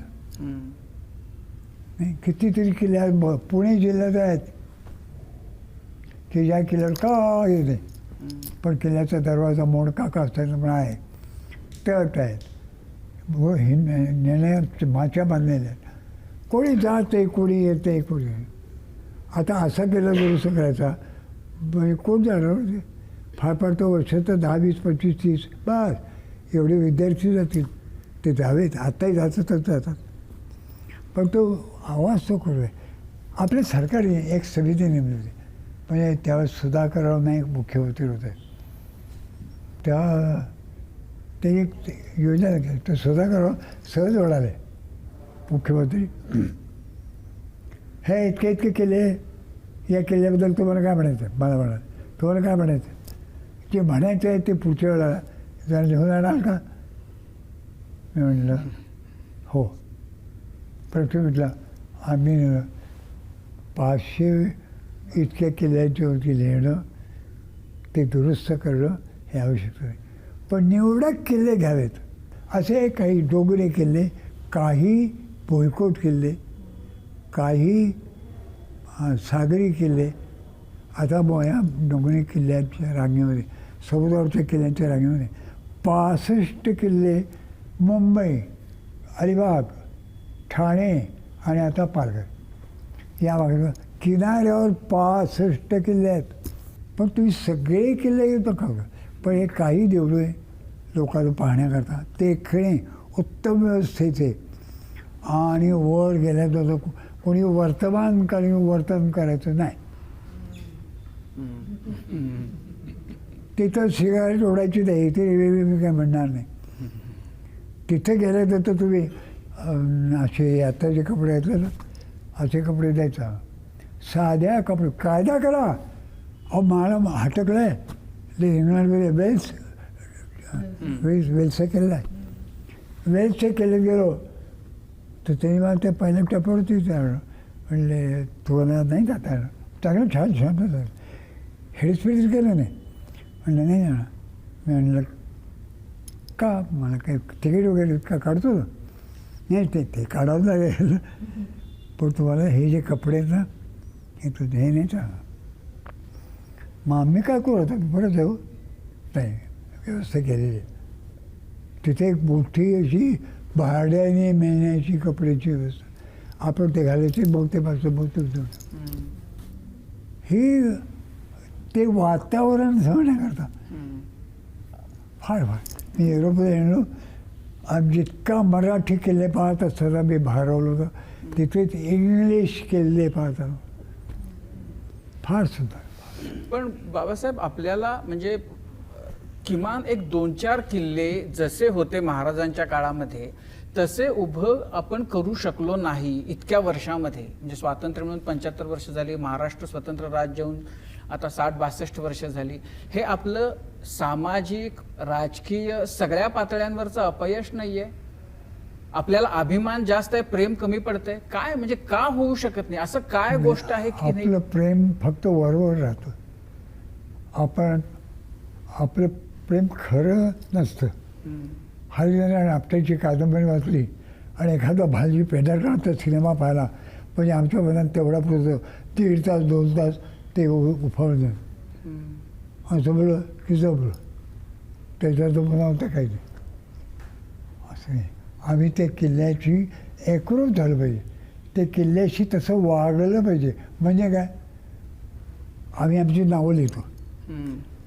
नाही. कितीतरी किल्ले आहेत पुणे जिल्ह्यात आहेत की ज्या किल्ल्यावर काय येते पण किल्ल्याचा दरवाजा मोडका का असताना पण आहे. तट आहेत. निर्णय माच्या बांधलेल्या आहेत. कोणी जाते कोणी येते कोणी. आता असा किल्ला दुरुस्त करायचा म्हणजे कोण जाणार? फार फार तो वर्ष तर 10, 20, 25, 30 बस एवढे विद्यार्थी जातील. ते जावेत. आत्ताही जातात तर जातात. पण तो आवाज तो करू आहे. आपल्या सरकारने एक समिती नेमली होती. म्हणजे त्यावेळेस सुधाकरराव नाईक मुख्यमंत्री होते. ते एक योजना केली. तर सुधाकरराव सहज ओढाले मुख्यमंत्री. हे इतके इतके किल्ले, या किल्ल्याबद्दल तुम्हाला काय म्हणायचं? मला म्हणाल तुम्हाला काय म्हणायचं? जे म्हणायचं आहे ते पुढच्या वेळेला जरा लिहून आणाल का? मी म्हटलं हो. प्रथम म्हटलं आम्ही 500 इतक्या किल्ल्यांच्यावरती लिहिणं, ते दुरुस्त करणं हे आवश्यक आहे. पण निवडक किल्ले घ्यावेत. असे काही डोंगरे किल्ले, काही भुईकोट किल्ले, काही सागरी किल्ले. आता या डोंगरी किल्ल्यांच्या रांगेमध्ये, समुद्रावरच्या किल्ल्यांच्या रांगेमध्ये 65 किल्ले मुंबई, अलिबाग, ठाणे आणि आता पालघर या भागात किनाऱ्यावर 65 किल्ले आहेत. पण तुम्ही सगळे किल्ले येऊ नका. पण हे काही देवळे लोकांना पाहण्याकरता ते खेळे उत्तम व्यवस्थेचे. आणि वर गेल्यानंतर कोणी वर्तन करायचं नाही. तिथं सिगारेट ओढायची नाही. ते वेगवेगळी काय म्हणणार नाही. तिथे गेल्यानंतर तुम्ही असे आत्ताचे कपडे घेतले ना असे कपडे द्यायचा. साध्या कपडे कायदा करा. अहो मला हटकलं आहे ते इंग्लंडमध्ये वेल्सचं केलेलं आहे. वेल्सचं केलं गेलो तर त्यांनी मला त्या पहिल्या टप्प्यावरती विचारलं, म्हणले तुला नाही जाता येणार. चांगलं छान छान हेडस्पीडच केलं नाही. म्हणलं नाही जाणार. मी म्हणलं का, मला काही तिकीट वगैरे का काढतो. नाही ते काढावं लागेल, पण तुम्हाला हे जे कपडे आहेत ना हे तुझं हे नाही चालणार. मग आम्ही काय करू आता परत जाऊ. नाही व्यवस्था केलेली. तिथे एक मोठी अशी भाड्याने मिळण्याची कपड्याची व्यवस्था. आपण ते घालायचे बघते पासून बघतो. ही ते वातावरण सहण्याकरता फार मी युरोपमध्ये येणलो. आणि जितका मराठी किल्ले पाहत असताना मी भारवलो होतं, तिथेच इंग्लिश किल्ले पाहत आलो. फार सुंदर. पण बाबासाहेब आपल्याला म्हणजे किमान एक 2-4 किल्ले जसे होते महाराजांच्या काळामध्ये तसे उभं आपण करू शकलो नाही इतक्या वर्षामध्ये. म्हणजे स्वातंत्र्य मिळून 75 वर्ष झाली, महाराष्ट्र स्वतंत्र राज्य होऊन आता 60-62 वर्ष झाली. हे आपलं सामाजिक राजकीय सगळ्या पातळ्यांवरचं अपयश नाहीये. आपल्याला अभिमान जास्त आहे, प्रेम कमी पडतंय काय, म्हणजे का होऊ शकत नाही असं काय गोष्ट आहे की नाही? आपलं प्रेम फक्त वरवर राहतं. आपण आपलं प्रेम खरं नसतं. हल्ली जरा आपट्याची कादंबरी वाचली आणि एखादा भाजी पेंढारकरांचा सिनेमा पाहिला म्हणजे आमच्या मनात तेवढा पुरतं 1.5 तास 2 तास ते उफाळलं. असं बोललं की जपलं त्याच्यात पुन्हा होतं काही नाही. असं नाही. आम्ही ते किल्ल्याची एकरूप झालं पाहिजे. ते किल्ल्याशी तसं वागलं पाहिजे. म्हणजे काय, आम्ही आमची नावं लिहितो.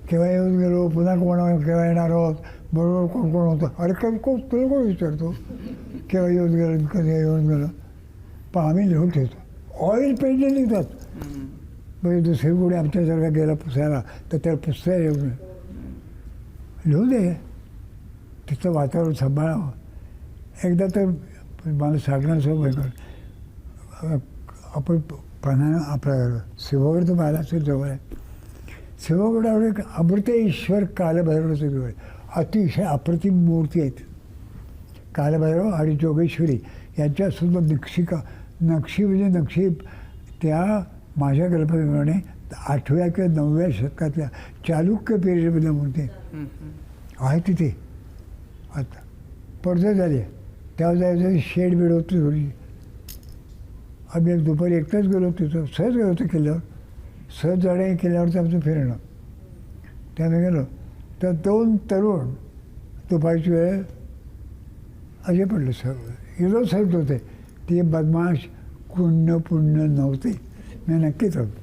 केव्हा येऊन गेलो, पुन्हा केव्हा येणार आहोत, बरोबर कोण कोण होतं. अरे तुला कोण विचारतो केव्हा येऊन गेलो कधी येऊन गेलो. पण आम्ही लिहून ठेवतो. ऑइल पेंटने लिहितात. म्हणजे दुसरी कोणी आमच्यासारखा गेला पुसायला तर त्याला पुसता येऊन लिहू दे. तिथं वातावरण सांभाळावं. एकदा तर मला सांगणार सोबत आपण पन्हाळा आपलं शिवगड तर पाहिला असेल जवळ आहे. शिवगडावर एक अमृतेश्वर कालभैरवाचं देऊळ आहे. अतिशय अप्रतिम मूर्ती आहेत. कालभैरव आणि जोगेश्वरी यांच्यासुद्धा नक्षी म्हणजे नक्षी त्या माझ्या कल्पनेप्रमाणे 8व्या किंवा 9व्या शतकातल्या चालुक्य पिरियडमधल्या मूर्ती आहे तिथे. आता पडझड झाली आहे. तेव्हा जायचं शेड बिड होती थोडी. आम्ही दुपारी एकटाच गेलो तिथं. सहज गेलो होतो किल्ल्यावर. सहज जाणे किल्ल्यावरचं आमचं फिरणं. त्यामुळे गेलो तर 2 तरुण दुपारची वेळ असे पडले. हिरो सहज होते. ते बदमाश पुण्य नव्हते. मी नक्कीच होतो.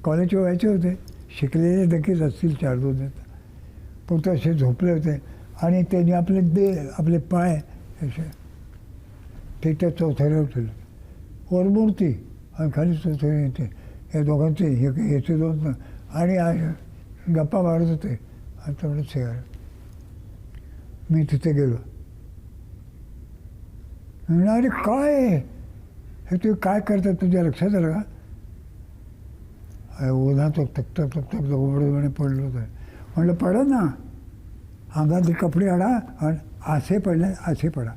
कॉलेजच्या व्हायचे होते. शिकलेले नक्कीच असतील 4-2 पण ते असे झोपले होते. आणि त्यांनी आपले पाय असे ते त्या चौथऱ्यावर ठेवले. वर मूर्ती आणि खाली चौथरी येते. या दोघांचे याचे 2 आणि गप्पा मारत होते. आणि तेवढं सिगारेट. मी तिथे गेलो. म्हणलं अरे काय हे तुम्ही काय करतात, तुझ्या लक्षात आलं का? उन्हात तक उघडून पडलो होतं. म्हणलं पडा ना, अंगातले कपडे आणा आणि असे पडले असे पडा.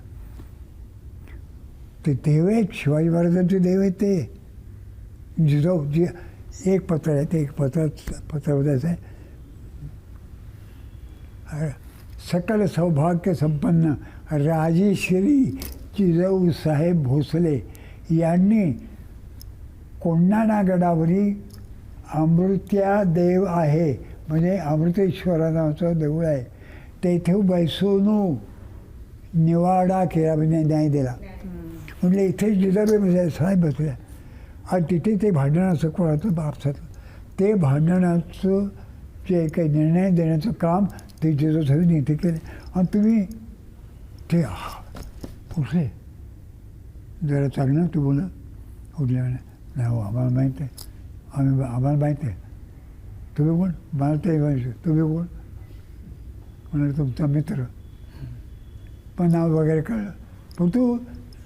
ते देव आहेत, शिवाजी महाराजांचे देव आहेत ते. जिजाऊ जी एक पत्र आहे ते एक पत्रावरच आहे. सकल सौभाग्य संपन्न राजेश्री जिजाऊ साहेब भोसले यांनी कोंढाणा गडावरी अमृत्या देव आहे म्हणजे अमृतेश्वरा नावाचं देऊळ आहे. तेथे बैसून निवाडा केला म्हणजे न्याय दिला. म्हटलं इथे जिजाबाई साहेब बसल्या आणि तिथे ते भांडणाचं कोणाचं आपसातलं ते भांडणाचं जे काही निर्णय देण्याचं काम ते जिजाऊ साहेबांनी इथे केले. आणि तुम्ही ते उठले जरा चांगलं तू बोला उठल्या नाही हो आम्हाला माहीत आहे आम्हाला माहीत आहे. तुम्ही कोण? मला ते तुम्ही कोण? म्हणाले तुमचा मित्र. पण नाव वगैरे कळलं. पण तू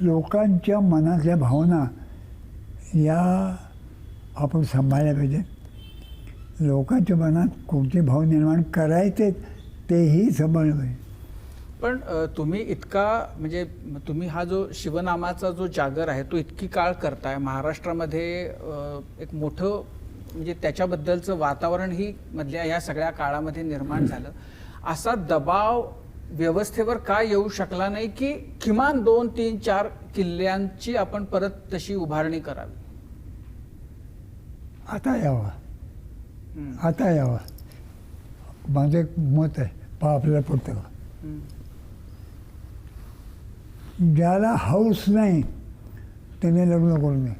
लोकांच्या मनातल्या भावना या आपण सांभाळल्या पाहिजे. लोकांच्या मनात कोणते भाव निर्माण करायचे तेही सांभाळलं पाहिजे. पण तुम्ही इतका म्हणजे तुम्ही हा जो शिवनामाचा जो जागर आहे तो इतकी काळ करताय महाराष्ट्रामध्ये, एक मोठं म्हणजे त्याच्याबद्दलचं वातावरणही मधल्या या सगळ्या काळामध्ये निर्माण झालं. असा दबाव व्यवस्थेवर का येऊ शकला नाही की किमान 2, 3, 4 किल्ल्यांची आपण परत तशी उभारणी करावी? आता यावा, आता यावा, माझं एक मत आहे, पहा आपल्याला पडतं का. ज्याला हौस नाही त्याने लग्न करू नये,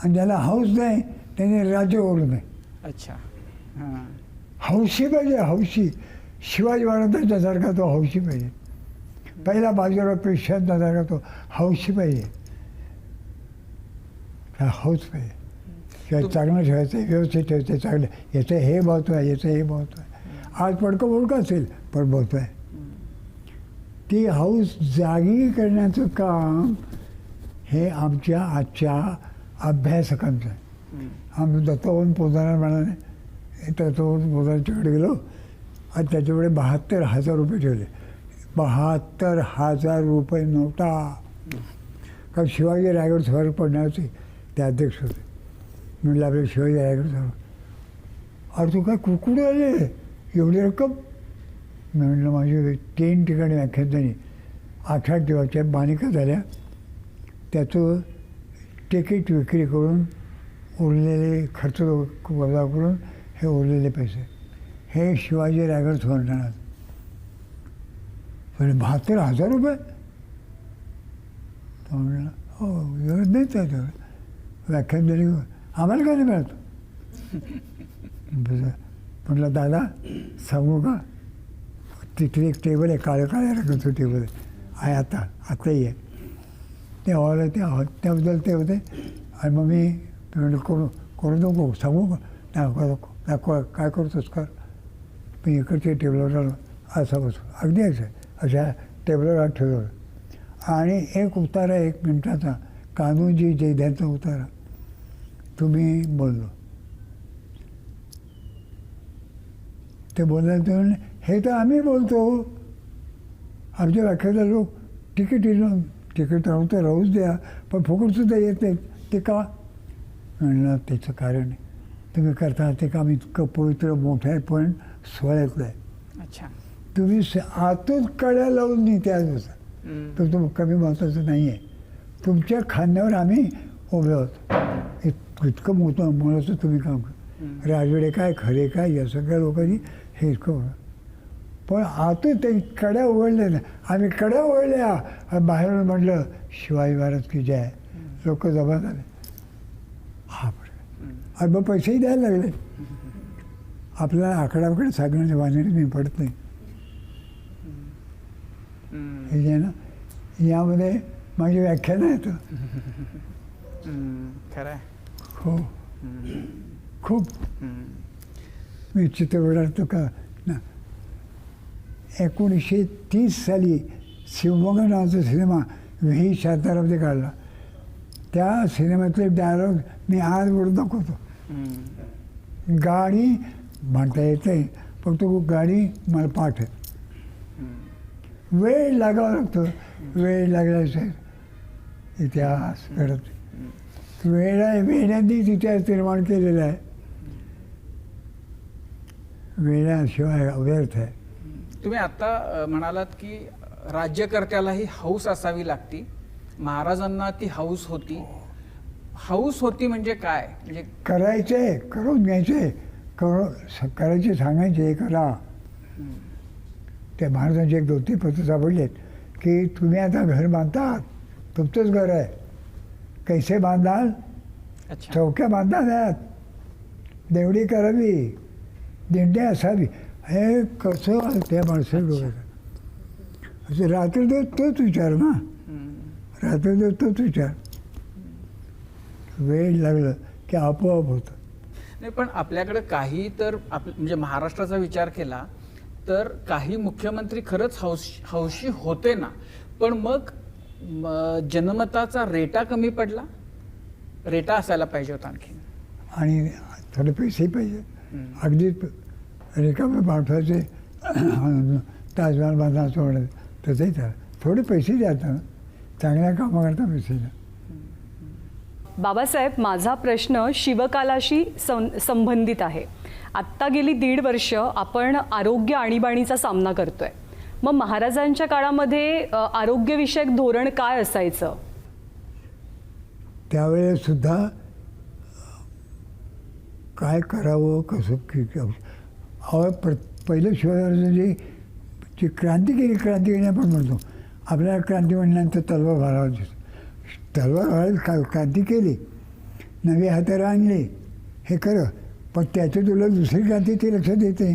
आणि ज्याला हौस नाही त्याने राज्य करू नये. अच्छा. हां. हौशी पाहिजे, हौशी. शिवाजी महाराजांच्यासारखा तो हौशी पाहिजे. पहिला बाजीराव पेशव्यांच्यासारखा तो हौशी पाहिजे. हौस पाहिजे. किंवा चांगलं ठेवायचं, व्यवस्थित ठेवायचं, चांगलं, याचं हे महत्त्व आहे, याचं हे महत्त्व आहे. आज पडकं बोलकं असेल पण महत्त्व आहे. ती हौस जागी करण्याचं काम हे आमच्या आजच्या अभ्यासकांचं आहे. आम्ही दत्तवंत पोदार म्हणाले, दत्तवंत पोदारच्याकडे गेलो आणि त्याच्याकडे 72,000 रुपये ठेवले. 72,000 रुपये नोटा. कारण शिवाजी रायगड स्वार पडण्याचे ते अध्यक्ष होते. म्हणलं आपले शिवाजी रायगड स्वार, अरे तू काय कुकडे आले एवढी रक्कम? मी म्हणलं माझी 3 ठिकाणी व्याख्यान झाली, 8 दिवसाच्या मालिका झाल्या. त्याचं तिकीट विक्री करून उरलेले खर्च वजा करून हे उरलेले पैसे हे शिवाजी रायगड सोडणार. पण 72,000 रुपये? तो म्हणलं हो एवढं देत आहे तेवढं. व्याख्यान दिली, आम्हाला काय नाही मिळत. म्हटलं दादा सांगू का, तिथे एक टेबल आहे, काळ्या रंगाचं टेबल आहे, आताही आहे. ते हॉल त्याबद्दल ते होते. आणि मग मी म्हटलं करू नको, सांगू का? नको काय करतोस कर. मी इकडच्या टेबलवर आलो, असं बसू, अगदी असं अशा टेबलवर ठेवलं. आणि एक उतारा 1 मिनिटाचा कान्होजी जयध्यांचा उतारा तुम्ही बोललो. ते बोलायला ते म्हणले, हे तर आम्ही बोलतो, आमच्या व्याख्याला लोक तिकीट राहूच द्या, पण फुकटसुद्धा येत नाही, ते का? म्हणलं त्याचं कारण आहे, तुम्ही करता ते काम इतकं पवित्र मोठं आहे पण सोहळ्यातलं आहे. अच्छा. तुम्ही आतून कड्या लावून नाही त्या दिवसात, तुमचं कमी महत्त्वाचं नाही आहे. तुमच्या खांद्यावर आम्ही उभे होतो, इतकं मोठं मुळाचं तुम्ही काम करा. राजवाडे काय, खरे काय, या सगळ्या लोकांनी हे इतकं होतं. पण आतून ते कड्या उघडल्या नाही, आम्ही कड्या उघडल्या. बाहेरून म्हटलं शिवाजी महाराज की जय, लोक जमा झाले. हा आणि मग पैसेही द्यायला लागले. आपल्याला आकडाकडे सांगण्याच्या बांधणी मी पडत नाही. हे जे ना यामध्ये माझी व्याख्यानं येतं. खरं आहे. हो, खूप. मी चित्रपटात का ना 1930 साली शिवमोगा नावाचा सिनेमा व्ही शांतारामने काढला. त्या सिनेमातले डायलॉग मी आज बोलून दाखवतो. गाडी म्हणता येते, फक्त गाडी मला पाठ आहे. वेळ लागावा लागतो, वेळ लागल्याशिवाय इतिहास घडत. वेळांनीच इतिहास निर्माण केलेला आहे, वेळाशिवाय व्यर्थ आहे. तुम्ही आता म्हणालात की राज्यकर्त्यालाही हौस असावी लागती. महाराजांना ती हौस होती. हौस होती म्हणजे काय? म्हणजे करायचे, करून घ्यायचे, करायचे, सांगायचे, करा. त्या महाराजांचे 2-3 पत्र सापडलेत की तुम्ही आता घर बांधतात, तुमचंच घर आहे, कैसे बांधाल? चौक्या बांधाव्यात, देवडी करावी, दिंड्या असावी. हे कसं त्या माणसाला डोक्यात असं रात्री तोच विचार ना, रात्री तोच विचार. वेळ लागलं की आपोआप होतं. नाही, पण आपल्याकडे काही तर म्हणजे महाराष्ट्राचा विचार केला तर काही मुख्यमंत्री खरंच हौशी होते ना, पण मग जनमताचा रेटा कमी पडला. रेटा असायला पाहिजे होता आणखी. आणि थोडे पैसेही पाहिजे. अगदीच रिकामे पाठवायचे ताजमहाल बांधला सोडत तसंही त्याला थोडे पैसे द्यायचा, चांगल्या कामाकरता पैसे द्या. बाबासाहेब, माझा प्रश्न शिवकालाशी संबंधित आहे. आत्ता गेली 1.5 वर्ष आपण आरोग्य आणीबाणीचा सामना करतोय. मग महाराजांच्या काळामध्ये आरोग्यविषयक धोरण काय असायचं? त्यावेळेस सुद्धा काय करावं कसं पहिलं शिवरायांनी जी क्रांती केली आपण म्हणतो, आपल्याला क्रांती म्हणल्यानंतर तलवार घालावची. तलवार घालायला क्रांती केली, नवी हातारा आणले, हे खरं. पण त्याच्या तुला दुसरी क्रांती ते लक्षात येते.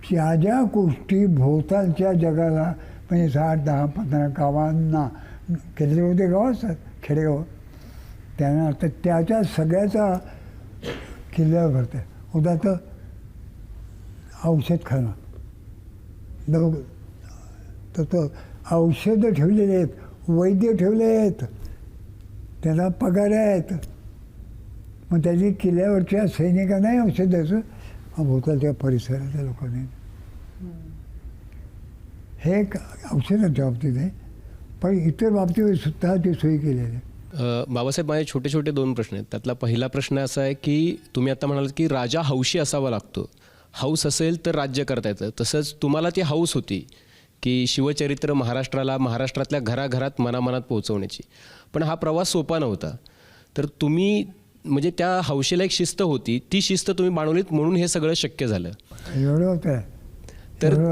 ज्या ज्या गोष्टी भोवतालच्या जगाला म्हणजे 60, 10, 15 गावांना केलेले होते गाव असतात, खेडेगाव, त्यांना आता त्याच्या सगळ्याचा किल्ल्यावर भरते. उदाहरण औषध खाणं, तर तो औषधं ठेवलेले आहेत, वैद्य ठेवले आहेत, त्याला पगार आहेत. मग त्याची किल्ल्यावरच्या सैनिकांनाही औषध द्यायचं, भोवतालच्या परिसराच्या लोकांनी. हे एक औषधाच्या बाबतीत आहे, पण इतर बाबतीत सुद्धा ती सोयी केलेली आहे. बाबासाहेब, माझे छोटे छोटे 2 प्रश्न आहेत. त्यातला पहिला प्रश्न असा आहे की तुम्ही आता म्हणालात की राजा हौशी असावा लागतो. हौस असेल तर राज्य करता येतं. तसंच तुम्हाला ती हौस होती की शिवचरित्र महाराष्ट्रातल्या घराघरात मनामनात पोहोचवण्याची. पण हा प्रवास सोपा नव्हता. तर तुम्ही म्हणजे त्या हौशीला एक शिस्त होती, ती शिस्त तुम्ही बाळगलीत म्हणून हे सगळं शक्य झालं. एवढं होतं. तर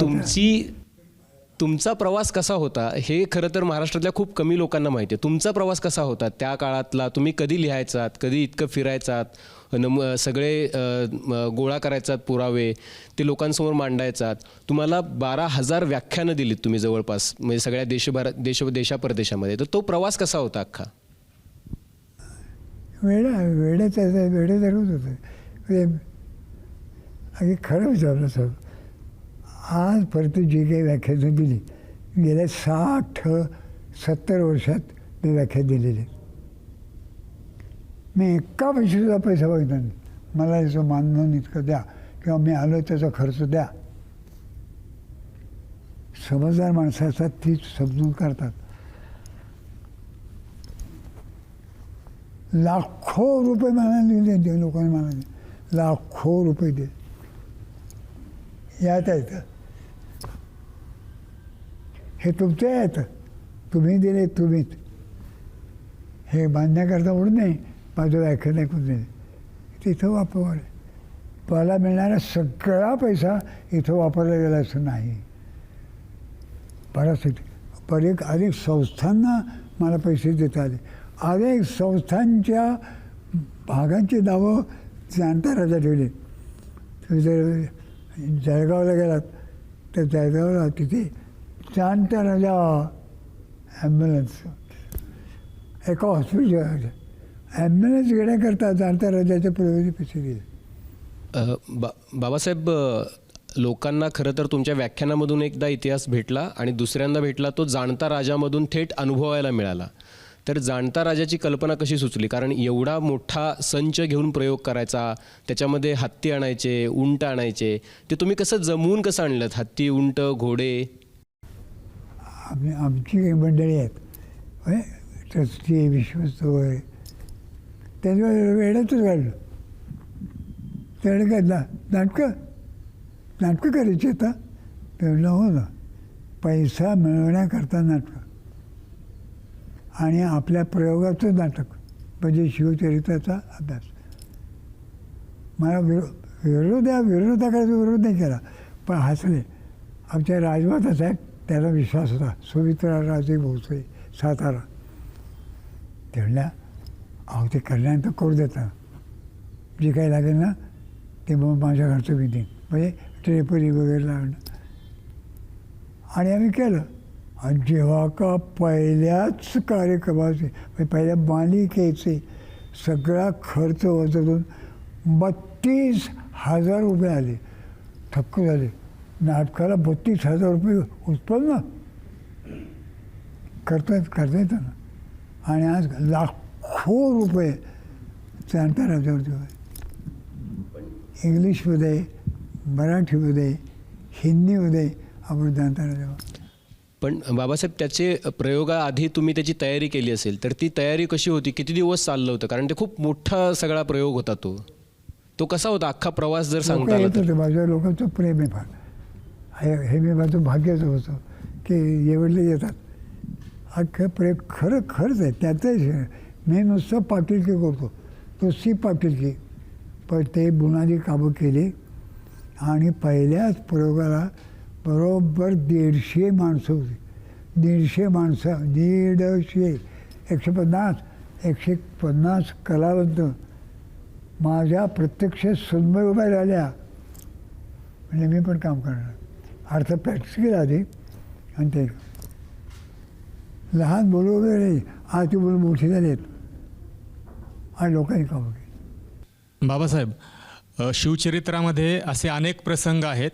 तुमचा प्रवास कसा होता हे खरं तर महाराष्ट्रातल्या खूप कमी लोकांना माहिती आहे. तुमचा प्रवास कसा होता त्या काळातला? तुम्ही कधी लिहायचात, कधी इतकं फिरायचात, सगळे गोळा करायचात पुरावे, ते लोकांसमोर मांडायचात. तुम्हाला 12,000 व्याख्यानं दिलीत तुम्ही जवळपास, म्हणजे सगळ्या देशापरदेशामध्ये. तर तो प्रवास कसा होता अख्खा? वेळे धरत होतं. अगदी खरं विचारलं सर. आजपर्यंत जी काही व्याख्यानं दिली, गेल्या 60-70 वर्षात मी व्याख्या दिलेली. मी एका पैशाचा पैसा बघितला नाही. मला याचं मानधन इतकं द्या किंवा मी आलो त्याचा खर्च द्या. समजदार माणसाचा तीच समजून करतात. लाखो रुपये मला दिले लोकांनी, मला लाखो रुपये दिले. यात आहेत, हे तुमचे आहेत, तुम्ही दिले, तुम्हीच. हे बांधण्याकरता म्हणून नाही, माझं व्याख्यान ऐकून दिले. तिथं वापर मला मिळणारा सगळा पैसा इथं वापरला गेला असं नाही. बरेच अनेक संस्थांना मला पैसे देता आले. अनेक संस्थांच्या भागांची नावं जाणता राजा ठेवली. तुम्ही जर जळगावला गेलात तर जळगावला तिथे जाणता राजा ॲम्ब्युलन्स, एका हॉस्पिटल ॲम्ब्युलन्स घेण्याकरता जाणता राजाच्या पूर्वी पैसे दिले. बाबासाहेब, लोकांना खरं तर तुमच्या व्याख्यानामधून एकदा इतिहास भेटला आणि दुसऱ्यांदा भेटला तो जाणता राजामधून थेट अनुभवायला मिळाला. तर जाणता राजाची कल्पना कशी सुचली? कारण एवढा मोठा संच घेऊन प्रयोग करायचा, त्याच्यामध्ये हत्ती आणायचे, उंट आणायचे, ते तुम्ही कसं जमवून कसं आणलं? हत्ती, उंट, घोडे? आमची काही मंडळी आहेत, ट्रस्टी, विश्वस्त वगैरे, त्याच्या वेळातच काढलं. त्यावेळेला काय नाटकं करायची आता? म्हणलं हो ना, पैसा मिळवण्याकरता नाटकं आणि आपल्या प्रयोगाचं नाटक म्हणजे शिवचरित्राचा अभ्यास. मला विरोधाकडे विरोध नाही केला, पण हसले. आमच्या राजमाता साहेब, त्याला विश्वास होता, सुमित्राराजे भोसले, सातारा. ते म्हणल्या, अहो ते करण्यानंतर करू देता, जे काही लागेल ना ते मग माझ्या घरचं मी देईन, म्हणजे ट्रेपरी वगैरे लावणं. आणि आम्ही केलं. आणि जेव्हा का पहिल्याच कार्यक्रमाचे, पहिल्या मालिकेचे सगळा खर्च वचून 32,000 रुपये आले. थक्क झाले. नाटकाला 32,000 रुपये उत्पन्न करता येतं ना. आणि आज लाखो रुपये जाणत्या राजावरती होते. इंग्लिशमध्ये, मराठीमध्ये, हिंदीमध्ये आपण जाणत्या राजावर. पण बाबासाहेब त्याचे प्रयोगाआधी तुम्ही त्याची तयारी केली असेल तर ती तयारी कशी होती, किती दिवस चाललं होतं? कारण ते खूप मोठा सगळा प्रयोग होता तो कसा होता अख्खा प्रवास जर सांगता आला येत तर? होते माझ्या लोकांचं प्रेम आहे फार. हे मी माझं भाग्यच होतं की एवढले येतात. अख्खं प्रेम खरंच आहे त्याचं. मी नुसतं पाटीलकी करतो, नुसती पाटीलकी. पण ते बुनादी कामं केली आणि पहिल्याच प्रयोगाला बरोबर 150 माणसं होती. 150 माणसं, 150, 150 कलावंत माझ्या प्रत्यक्ष सुनमय उभ्या राहिल्या. म्हणजे मी पण काम करणार. अर्थात प्रॅक्टिस केली आधी आणि ते लहान मुलं वगैरे आज ती मुलं मोठी झालीत आणि लोकांनी कामं केली. बाबासाहेब, शिवचरित्रामध्ये असे अनेक प्रसंग आहेत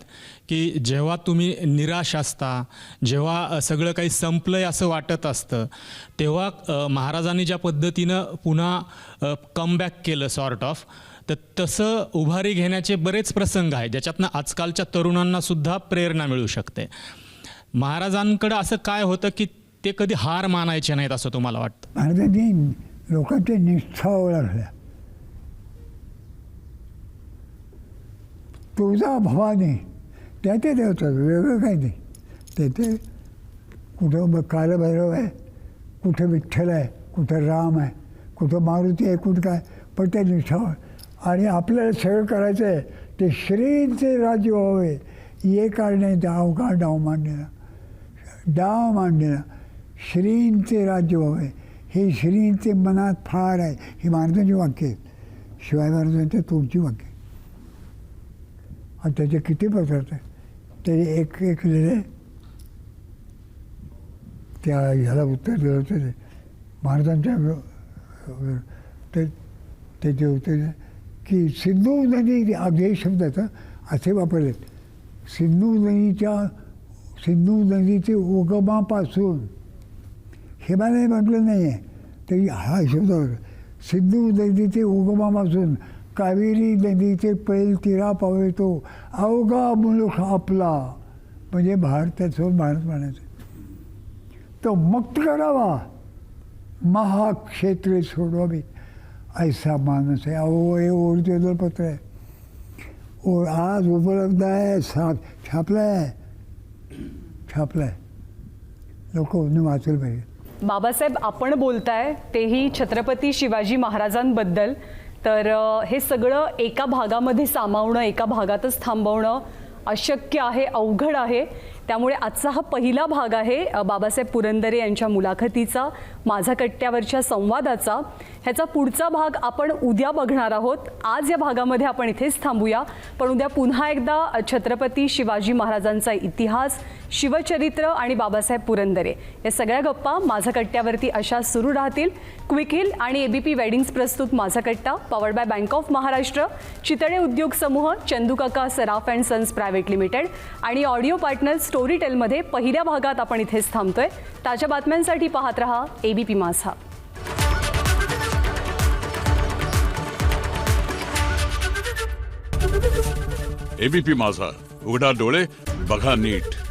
की जेव्हा तुम्ही निराश असता, जेव्हा सगळं काही संपलंय असं वाटत असतं, तेव्हा महाराजांनी ज्या पद्धतीनं पुन्हा कमबॅक केलं सॉर्ट ऑफ, तर तसं उभारी घेण्याचे बरेच प्रसंग आहेत ज्याच्यातनं आजकालच्या तरुणांना सुद्धा प्रेरणा मिळू शकते. महाराजांकडं असं काय होतं की ते कधी हार मानायचे नाहीत असं तुम्हाला वाटतं? महाराजांनी लोकांच्या निष्ठा ओळखल्या. तुळजा भवानी त्या ते देवतात, वेगळं काही नाही. ते कुठं कालभैरव आहे, कुठं विठ्ठल आहे, कुठं राम आहे, कुठं मारुती आहे, कुठं काय. पण त्या निष्ठा आणि आपल्याला सगळं करायचं आहे ते श्रींचे राज्य व्हावे. ये कारणे डाव का डाव मांडलेला श्रींचे राज्य व्हावे. हे श्रींचे मनात फार आहे. ही महाराजांची वाक्य आहेत, शिवाय महाराजांच्या तुमची वाक्य. आणि त्याचे किती प्रकार आहेत ते एक लिहिले. त्या ह्याला उत्तर दिलं होतं ते महाराजांच्या त्याचे उत्तर की सिंधू नदी, अगदी शब्दाचं असे वापरलेत. सिंधू नदीचे उगमापासून, हिमालय म्हटलं नाही आहे तरी हा शब्द होता. सिंधू नदीचे उगमापासून कावेरी नदीचे पैल तिरा पावे तो अवघा मुलूक आपला. म्हणजे भारताचं भारत म्हणायचं. तो मुक्त करावा, महाक्षेत्रे सोडवावी, ऐसा माणूस आहे. अहो, हे ओरिजिनल पत्र आहे. आज उपलब्ध आहे, छापलाय. लोकांनी वाचलं पाहिजे. बाबासाहेब, आपण बोलताय तेही छत्रपती शिवाजी महाराजांबद्दल. तर हे सगळं एका भागामध्ये सामावणं, एका भागातच थांबवणं अशक्य आहे, अवघड आहे. त्यामुळे आजचा हा पहिला भाग आहे बाबासाहेब पुरंदरे यांच्या मुलाखतीचा, माझा कट्ट्यावरच्या संवादाचा. ह्याचा पुढचा भाग आपण उद्या बघणार आहोत. आज या भागामध्ये आपण इथेच थांबूया, पण उद्या पुन्हा एकदा छत्रपती शिवाजी महाराजांचा इतिहास, शिवचरित्र आणि बाबासाहेब पुरंदरे या सगळ्या गप्पा माझा कट्ट्यावरती अशा सुरू राहतील. क्विक हिल आणि ABP वेडिंग्स प्रस्तुत माझा कट्टा, powered by bank of Maharashtra, Chitale उद्योग समूह, चंदूकाका सराफ अँड सन्स प्रायव्हेट लिमिटेड आणि ऑडिओ पार्टनर स्टोरी टेलमध्ये पहिल्या भागात आपण इथेच थांबतोय. ताज्या बातम्यांसाठी पाहत रहा ABP माझा. ABP माझा, उघडा डोळे बघा नीट.